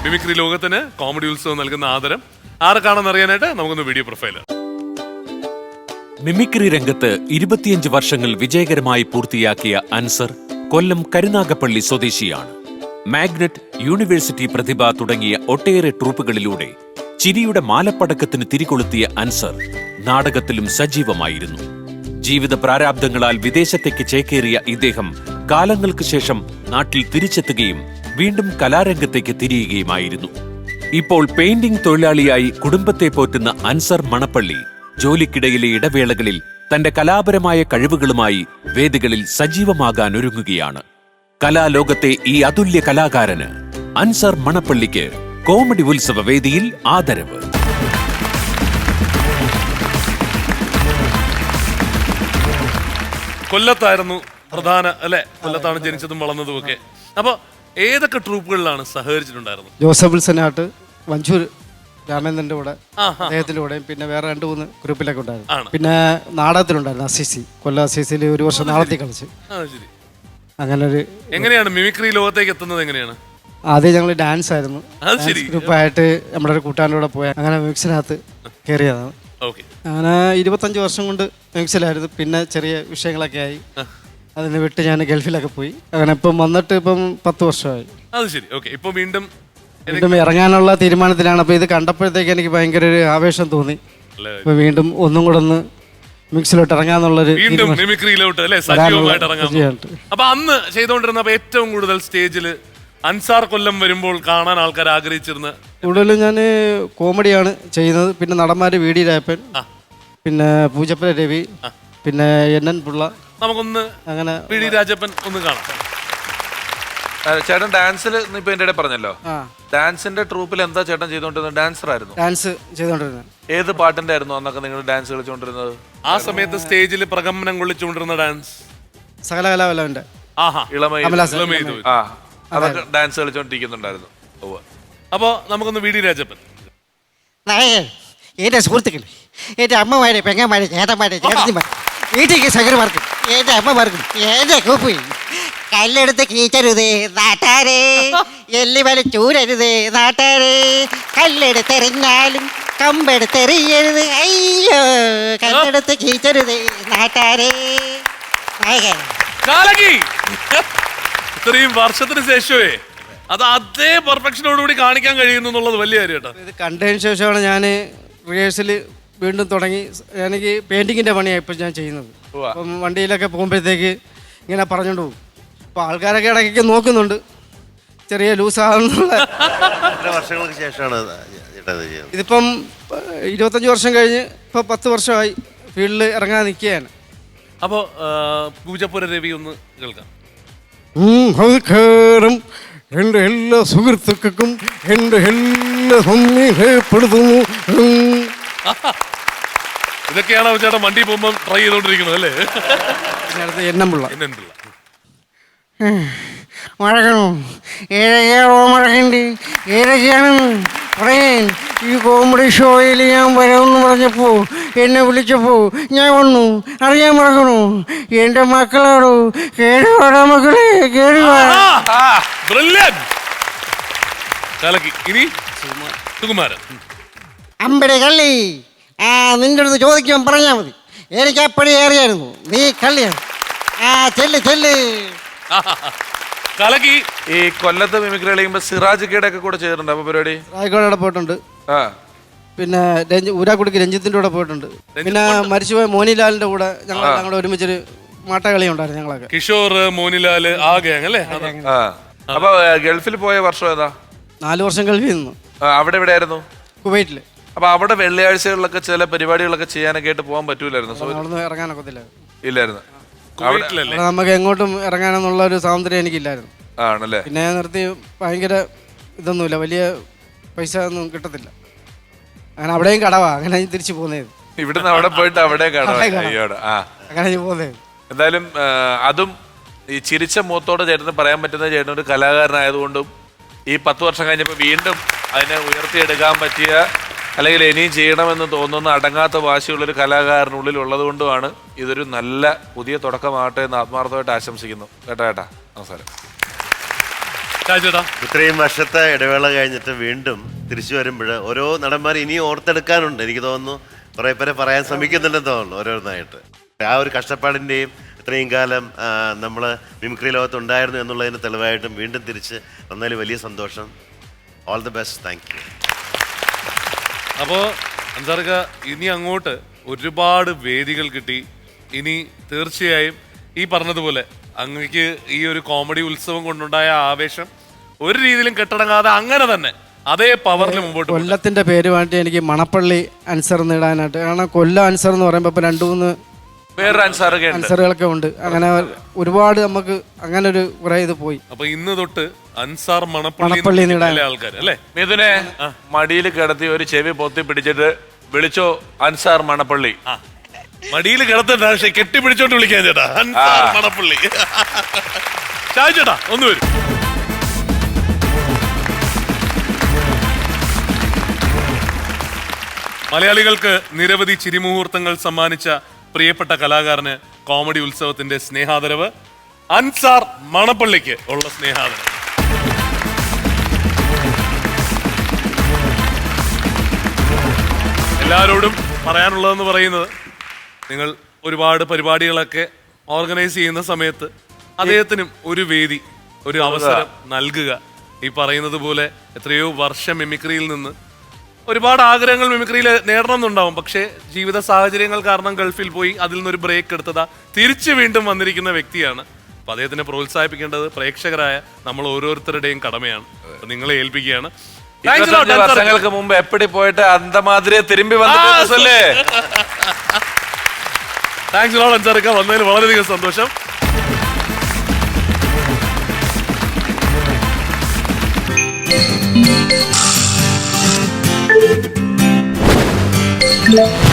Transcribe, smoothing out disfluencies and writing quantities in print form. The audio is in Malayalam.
മിമിക്രി ലോകത്തിന് കോമഡി ഉത്സവം നൽകുന്ന ആദരം ആർക്കാണെന്ന് അറിയാനായിട്ട് നമുക്കൊന്ന് വീഡിയോ പ്രൊഫൈൽ. മിമിക്രി രംഗത്ത് 25 വർഷങ്ങൾ വിജയകരമായി പൂർത്തിയാക്കിയ അൻസർ കൊല്ലം കരുനാഗപ്പള്ളി സ്വദേശിയാണ്. മാഗ്നറ്റ്, യൂണിവേഴ്സിറ്റി പ്രതിഭ തുടങ്ങിയ ഒട്ടേറെ ട്രൂപ്പുകളിലൂടെ ചിരിയുടെ മാലപ്പടക്കത്തിന് തിരികൊളുത്തിയ അൻസർ നാടകത്തിലും സജീവമായിരുന്നു. ജീവിത പ്രാരാബ്ദങ്ങളാൽ വിദേശത്തേക്ക് ചേക്കേറിയ ഇദ്ദേഹം കാലങ്ങൾക്ക് ശേഷം നാട്ടിൽ തിരിച്ചെത്തുകയും വീണ്ടും കലാരംഗത്തേക്ക് തിരിയുകയുമായിരുന്നു. ഇപ്പോൾ പെയിന്റിംഗ് തൊഴിലാളിയായി കുടുംബത്തെ പോറ്റുന്ന അൻസർ മണപ്പള്ളി ജോലിക്കിടയിലെ ഇടവേളകളിൽ തന്റെ കലാപരമായ കഴിവുകളുമായി വേദികളിൽ സജീവമാകാൻ ഒരുങ്ങുകയാണ്. കലാലോകത്തെ ഈ അതുല്യ കലാകാരന് അൻസർ മണപ്പള്ളിക്ക് കോമഡി ഉത്സവ വേദിയിൽ ആദരവ്. കൊല്ലത്തായിരുന്നു പ്രധാന അല്ലെ, കൊല്ലത്താണ് ജനിച്ചതും വളർന്നതും ഒക്കെ. അപ്പൊ ഏതൊക്കെ ട്രൂപ്പുകളിലാണ് സഹകരിച്ചിട്ടുണ്ടായിരുന്നത്? ജോസഫ് വിൽസനാട്ട്, വഞ്ചൂർ രാമേന്ദ്രന്റെ കൂടെ, അദ്ദേഹത്തിന്റെ കൂടെ, പിന്നെ വേറെ 2-3 ഗ്രൂപ്പിലൊക്കെ ഉണ്ടായിരുന്നു. പിന്നെ നാടകത്തിലുണ്ടായിരുന്നു അസിസി, കൊല്ലം അസിസിയിൽ 1 വർഷം നാടകത്തിൽ കളിച്ച്. അങ്ങനെ ഒരു എങ്ങനെയാണ് മിമിക്രി ലോകത്തേക്ക് എത്തുന്നത്? എങ്ങനെയാണ്? ആദ്യം ഞങ്ങൾ ഡാൻസ് ആയിരുന്നു, ഗ്രൂപ്പായിട്ട് നമ്മുടെ ഒരു കൂട്ടുകാരൻ്റെ കൂടെ പോയ അങ്ങനെ മിക്സിനകത്ത് കയറിയതാണ്. അങ്ങനെ 25 വർഷം കൊണ്ട് മിക്സിലായിരുന്നു. പിന്നെ ചെറിയ വിഷയങ്ങളൊക്കെ ആയി, അതിന് വിട്ട് ഞാൻ ഗൾഫിലൊക്കെ പോയി. അങ്ങനെ ഇപ്പം വന്നിട്ട് ഇപ്പം 10 വർഷമായി. അത് ശരി. ഓക്കെ. ഇപ്പൊ വീണ്ടും ഇറങ്ങാനുള്ള തീരുമാനത്തിലാണ്. അപ്പൊ ഇത് കണ്ടപ്പോഴത്തേക്ക് എനിക്ക് ഭയങ്കര ഒരു ആവേശം തോന്നി. അപ്പൊ വീണ്ടും ഒന്നും കൂടെ ഒന്ന് മിക്സിലോട്ട് ഇറങ്ങാന്നുള്ളൊരു മിമിക്രിയിലോട്ട് അല്ലെ, സജീവമായിട്ട് ഇറങ്ങാൻ. അപ്പൊ അന്ന് ചെയ്തുകൊണ്ടിരുന്നപ്പോ ഏറ്റവും കൂടുതൽ സ്റ്റേജിൽ അൻസാർ കൊല്ലം വരുമ്പോൾ കാണാൻ ആൾക്കാർ ആഗ്രഹിച്ചിരുന്ന കൂടുതലും ഞാൻ കോമഡിയാണ് ചെയ്യുന്നത്. പിന്നെ നടന്മാര് വി ഡി രാപ്പൻ, പിന്നെ പൂജപ്പുര രവി, പിന്നെ NN പിള്ള. നമുക്കൊന്ന് അങ്ങനെ വി ഡി രാജപ്പൻ ഒന്ന് കാണാം. ചേട്ടൻ ഡാൻസിൽ ഇപ്പൊ എന്റെ ഇടയിൽ പറഞ്ഞല്ലോ, ഡാൻസിന്റെ ട്രൂപ്പിൽ എന്താ ചേട്ടൻ ചെയ്തോണ്ടിരുന്നത്? ഡാൻസർ ആയിരുന്നു. ഡാൻസ് ചെയ്തോണ്ടിരുന്നത്. ഏത് പാട്ടിന്റെ ആയിരുന്നു അന്നൊക്കെ നിങ്ങൾ ഡാൻസ് കളിച്ചോണ്ടിരുന്നത്? ആ സമയത്ത് സ്റ്റേജിൽ പ്രകമ്പനം കൊള്ളിച്ചുകൊണ്ടിരുന്ന ഡാൻസ് സകലകലാവല്ലവന്റെ അതൊക്കെ ഡാൻസ് കളിച്ചോണ്ടിരിക്കുന്നുണ്ടായിരുന്നു. അപ്പൊ നമുക്കൊന്ന് വി ഡി രാജപ്പൻ. എന്റെ സുഹൃത്തുക്കൾ, എന്റെ അമ്മമാരെ, പെങ്ങന്മാരെ, ചേട്ടന്മാരെ, ചേട്ടന്മാരെ, വീട്ടിലേക്ക് സഹകരമാർക്കും, എന്റെ അമ്മമാർക്കും, എന്റെ കൂപ്പി കല്ലെടുത്ത് കീച്ചരുതേ നാട്ടാരെ, എല്ലുവല ചൂരരുതേ നാട്ടാരെ, കല്ലെടുത്തെറിഞ്ഞാലും കമ്പെടുത്തെറിയരുത്, അയ്യോ കല്ലെടുത്ത് കീച്ചരുതേ നാട്ടാരെ. ഇത്രയും വർഷത്തിന് ശേഷമേ അത് അതേ പെർഫെക്ഷനോടുകൂടി കാണിക്കാൻ കഴിയുന്നു എന്നുള്ളത് വലിയ കാര്യം കേട്ടോ. ഇത് കണ്ടതിന് ശേഷമാണ് ഞാൻ റിഹേഴ്സൽ വീണ്ടും തുടങ്ങി. എനിക്ക് പെയിന്റിങ്ങിന്റെ പണിയാണ് ഇപ്പം ഞാൻ ചെയ്യുന്നത്. അപ്പം വണ്ടിയിലൊക്കെ പോകുമ്പോഴത്തേക്ക് ഇങ്ങനെ പറഞ്ഞുകൊണ്ട് പോകും. അപ്പോൾ ആൾക്കാരൊക്കെ ഇടയ്ക്കൊക്കെ നോക്കുന്നുണ്ട്, ചെറിയ ലൂസാകുന്നുള്ള. വർഷങ്ങൾക്ക് ശേഷമാണ് ഇതിപ്പം 25 വർഷം കഴിഞ്ഞ് ഇപ്പം 10 വർഷമായി ഫീൽഡിൽ ഇറങ്ങാൻ നിൽക്കുകയാണ്. അപ്പോൾ പൂജപ്പുര രവി ഒന്ന് കേൾക്കാം. നമസ്കാരം എൻ്റെ എല്ലാ സുഹൃത്തുക്കൾക്കും എൻ്റെ എല്ലാ സമ്മേളപ്പെടുത്തുന്നു. ഇതൊക്കെയാണ് ചേട്ടൻ വണ്ടി പോകുമ്പോൾ ട്രൈ ചെയ്തോണ്ടിരിക്കുന്നത് അല്ലേ? NN പിള്ള. മഴകണോ ഏതൊക്കെയാണോ മഴകണ്ട് ഏതൊക്കെയാണെന്ന് പറയാൻ ഈ കോമഡി ഷോയിൽ ഞാൻ വരാമെന്ന് പറഞ്ഞപ്പോൾ എന്നെ വിളിച്ചപ്പോൾ ഞാൻ വന്നു. അറിയാൻ മറക്കണോ? എൻ്റെ മക്കളോടോ, കേടുവാടാ മക്കളെ, കേടുവാ. അമ്പടെ കള്ളി, നിന്റെ അടുത്ത് ചോദിക്കാൻ പറഞ്ഞാൽ മതി. എനിക്ക് അപ്പടി ഏറിയായിരുന്നു, നീ കള്ളിയാണ്. ചെല്ല് ചെല്ല്. ഈ കൊല്ലത്ത് മിമിക്രി കളിക്കുമ്പോ സിറാജ് കേടെ ഒക്കെ കൂടെ ചെയ്തിട്ടുണ്ട്. അപ്പൊ പരിപാടി രായ്ക്കോടെ പോയിട്ടുണ്ട്. പിന്നെ ഊരാക്കുടിക്ക് രഞ്ജിത്തിന്റെ കൂടെ പോയിട്ടുണ്ട്. പിന്നെ മരിച്ചുപോയ മോനിലാലിന്റെ കൂടെ ഞങ്ങളുടെ ഒരുമിച്ചൊരു മാട്ടകളി ഉണ്ടായിരുന്നു ഞങ്ങളൊക്കെ. കിഷോർ, മോനിലാല്, അല്ലേ? അപ്പൊ ഗൾഫിൽ പോയ വർഷം ഏതാ? 4 വർഷം ഗൾഫിൽ നിന്നു. അവിടെ എവിടെയായിരുന്നു? കുവൈറ്റില്. അപ്പൊ അവിടെ വെള്ളിയാഴ്ചകളിലൊക്കെ ചില പരിപാടികളൊക്കെ ചെയ്യാനൊക്കെ ആയിട്ട് പോകാൻ പറ്റൂലായിരുന്നു? ഇറങ്ങാനൊക്കത്തില്ല. ഇല്ലായിരുന്നു. നമുക്ക് എങ്ങോട്ടും ഇറങ്ങാനെന്നുള്ള ഒരു സ്വാതന്ത്ര്യം എനിക്കില്ലായിരുന്നു. ആണല്ലേ? പിന്നെ നിർത്തി ഭയങ്കര ഇതൊന്നുമില്ല, വലിയ പൈസ ഒന്നും കിട്ടത്തില്ല. അങ്ങനെ അവിടെയും കടവാ. അങ്ങനെ തിരിച്ചു പോകുന്നത്. ഇവിടുന്ന് അവിടെ പോയിട്ട് അവിടെ അങ്ങനെ പോകുന്നത്. എന്തായാലും അതും ഈ ചിരിച്ച മുഖത്തോടെ ചേട്ടന് പറയാൻ പറ്റുന്ന ചേട്ടൻ ഒരു കലാകാരനായതുകൊണ്ടും ഈ 10 വർഷം കഴിഞ്ഞപ്പോൾ വീണ്ടും അതിനെ ഉയർത്തിയെടുക്കാൻ പറ്റിയ, അല്ലെങ്കിൽ ഇനിയും ചെയ്യണമെന്ന് തോന്നുന്ന അടങ്ങാത്ത വാശിയുള്ളൊരു കലാകാരനുള്ളിൽ ഉള്ളത് കൊണ്ടുമാണ് ഇതൊരു നല്ല പുതിയ തുടക്കമാകട്ടെ എന്ന് ആത്മാർത്ഥമായിട്ട് ആശംസിക്കുന്നു. കേട്ടോ ചേട്ടാ, നമസ്കാരം. ചേട്ടാ ഇത്രയും വർഷത്തെ ഇടവേള കഴിഞ്ഞിട്ട് വീണ്ടും തിരിച്ചു വരുമ്പോൾ ഓരോ നടന്മാർ ഇനിയും ഓർത്തെടുക്കാനുണ്ട്. എനിക്ക് തോന്നുന്നു കുറേ പേരെ പറയാൻ ശ്രമിക്കുന്നുണ്ടെന്ന് തോന്നുന്നു ഓരോന്നായിട്ട്. ആ ഒരു കഷ്ടപ്പാടിൻ്റെയും ഇത്രയും കാലം നമ്മൾ മിമിക്രി ലോകത്ത് ഉണ്ടായിരുന്നു എന്നുള്ളതിന് തെളിവായിട്ടും വീണ്ടും തിരിച്ച് വന്നതിൽ വലിയ സന്തോഷം. All the best. Thank you. അപ്പോൾ അൻസാർക്ക ഇനി അങ്ങോട്ട് ഒരുപാട് വേദികൾ കിട്ടി. ഇനി തീർച്ചയായും ഈ പറഞ്ഞതുപോലെ അങ്ങക്ക് ഈ ഒരു കോമഡി ഉത്സവം കൊണ്ടുണ്ടായ ആവേശം ഒരു രീതിയിലും കെട്ടടങ്ങാതെ അങ്ങനെ തന്നെ അതേ പവറിൽ മുമ്പോട്ട് കൊല്ലത്തിന്റെ പേര് വേണ്ടി എനിക്ക് മണപ്പള്ളി ആൻസർ നേടാനായിട്ട്. കാരണം കൊല്ലം ആൻസർ എന്ന് പറയുമ്പോൾ ഇപ്പൊ 2-3 വേറൊരു ആൻസറുകളൊക്കെ ഉണ്ട്. അങ്ങനെ ഒരുപാട് നമുക്ക് അങ്ങനെ ഒരു കുറെ ഇത് പോയി. അപ്പൊ ഇന്ന് തൊട്ട് അൻസാർ മണപ്പള്ളി ആൾക്കാർ അല്ലേ? മിഥുനെ മടിയിൽ കിടത്തി ഒരു ചെവി പൊത്തി പിടിച്ചിട്ട് വിളിച്ചോ അൻസാർ മണപ്പള്ളി. മടിയിൽ കിടത്തണ്ട, പക്ഷെ കെട്ടിപ്പിടിച്ചോണ്ട് വിളിക്കാൻ ചേട്ടാ, അൻസാർ മണപ്പള്ളി. ചേട്ടാ ഒന്ന് വരും. മലയാളികൾക്ക് നിരവധി ചിരിമുഹൂർത്തങ്ങൾ സമ്മാനിച്ച പ്രിയപ്പെട്ട കലാകാരന് കോമഡി ഉത്സവത്തിന്റെ സ്നേഹാദരവ്. അൻസാർ മണപ്പള്ളിക്ക് ഉള്ള സ്നേഹാദരവ്. എല്ലാവരോടും പറയാനുള്ളതെന്ന് പറയുന്നത്, നിങ്ങൾ ഒരുപാട് പരിപാടികളൊക്കെ ഓർഗനൈസ് ചെയ്യുന്ന സമയത്ത് അദ്ദേഹത്തിനും ഒരു വേദി, ഒരു അവസരം നൽകുക. ഈ പറയുന്നത് പോലെ എത്രയോ വർഷം മിമിക്രിയിൽ നിന്ന് ഒരുപാട് ആഗ്രഹങ്ങൾ മിമിക്രിയിൽ നേടണം എന്നുണ്ടാവും. പക്ഷേ ജീവിത സാഹചര്യങ്ങൾ കാരണം ഗൾഫിൽ പോയി അതിൽ നിന്നൊരു ബ്രേക്ക് എടുത്തതാ തിരിച്ചു വീണ്ടും വന്നിരിക്കുന്ന വ്യക്തിയാണ്. അപ്പൊ അദ്ദേഹത്തിനെ പ്രോത്സാഹിപ്പിക്കേണ്ടത് പ്രേക്ഷകരായ നമ്മൾ ഓരോരുത്തരുടെയും കടമയാണ്. നിങ്ങളെ ഏൽപ്പിക്കുകയാണ്. വർഷങ്ങൾക്ക് മുമ്പ് എപ്പടി പോയിട്ട് അന്തമാതിരിയെ തിരുമ്പി വന്നല്ലേ. താങ്ക്സ് ലോട്ട് അൻസാർക്ക, വന്നതിൽ വളരെയധികം സന്തോഷം. Yeah.